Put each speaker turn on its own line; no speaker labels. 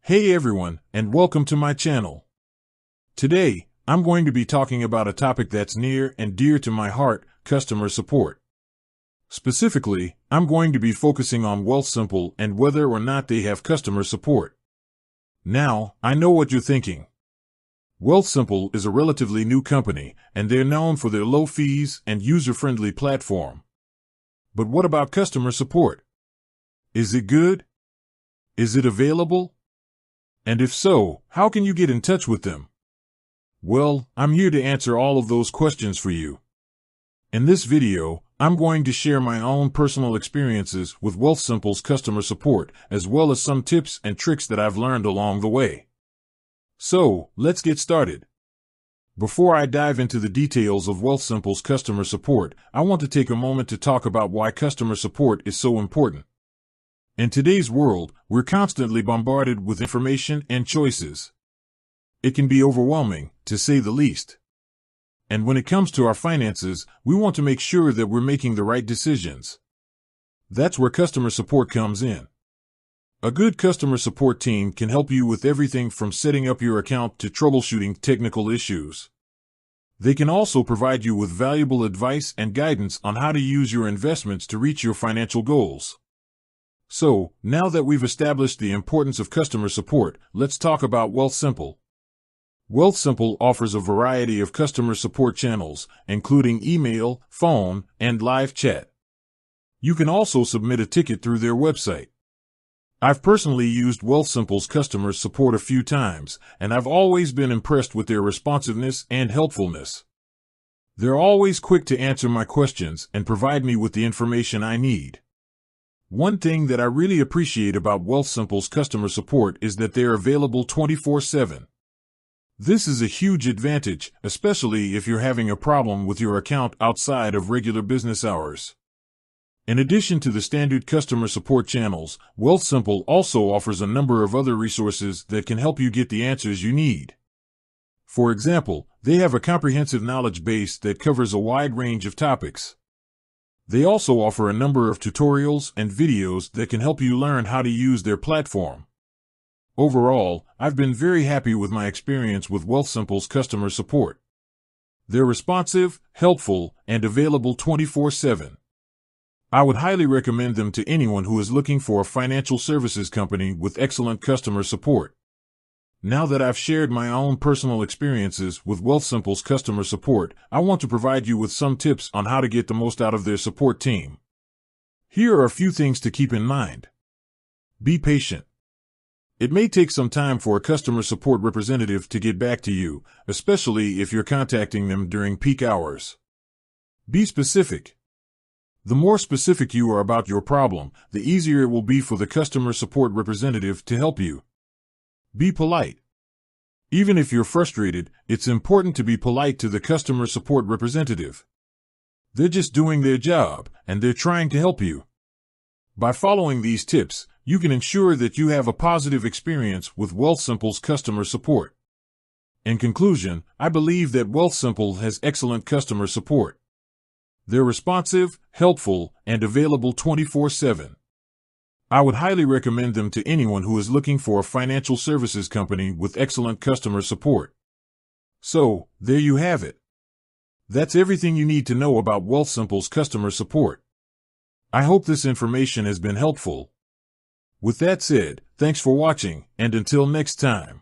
Hey everyone, and welcome to my channel. Today, I'm going to be talking about a topic that's near and dear to my heart, customer support. Specifically, I'm going to be focusing on Wealthsimple and whether or not they have customer support. Now, I know what you're thinking. Wealthsimple is a relatively new company, and they're known for their low fees and user-friendly platform. But what about customer support? Is it good? Is it available? And if so, how can you get in touch with them? Well, I'm here to answer all of those questions for you. In this video, I'm going to share my own personal experiences with Wealthsimple's customer support, as well as some tips and tricks that I've learned along the way. So, let's get started. Before I dive into the details of Wealthsimple's customer support, I want to take a moment to talk about why customer support is so important. In today's world, we're constantly bombarded with information and choices. It can be overwhelming, to say the least. And when it comes to our finances, we want to make sure that we're making the right decisions. That's where customer support comes in. A good customer support team can help you with everything from setting up your account to troubleshooting technical issues. They can also provide you with valuable advice and guidance on how to use your investments to reach your financial goals. So, now that we've established the importance of customer support, let's talk about Wealthsimple. Wealthsimple offers a variety of customer support channels, including email, phone, and live chat. You can also submit a ticket through their website. I've personally used Wealthsimple's customer support a few times, and I've always been impressed with their responsiveness and helpfulness. They're always quick to answer my questions and provide me with the information I need. One thing that I really appreciate about Wealthsimple's customer support is that they're available 24/7. This is a huge advantage, especially if you're having a problem with your account outside of regular business hours. In addition to the standard customer support channels, Wealthsimple also offers a number of other resources that can help you get the answers you need. For example, they have a comprehensive knowledge base that covers a wide range of topics. They also offer a number of tutorials and videos that can help you learn how to use their platform. Overall, I've been very happy with my experience with Wealthsimple's customer support. They're responsive, helpful, and available 24/7. I would highly recommend them to anyone who is looking for a financial services company with excellent customer support. Now that I've shared my own personal experiences with Wealthsimple's customer support, I want to provide you with some tips on how to get the most out of their support team. Here are a few things to keep in mind. Be patient. It may take some time for a customer support representative to get back to you, especially if you're contacting them during peak hours. Be specific. The more specific you are about your problem, the easier it will be for the customer support representative to help you. Be polite. Even if you're frustrated, it's important to be polite to the customer support representative. They're just doing their job, and they're trying to help you. By following these tips, you can ensure that you have a positive experience with Wealthsimple's customer support. In conclusion, I believe that Wealthsimple has excellent customer support. They're responsive, helpful, and available 24/7. I would highly recommend them to anyone who is looking for a financial services company with excellent customer support. So, there you have it. That's everything you need to know about Wealthsimple's customer support. I hope this information has been helpful. With that said, thanks for watching, and until next time.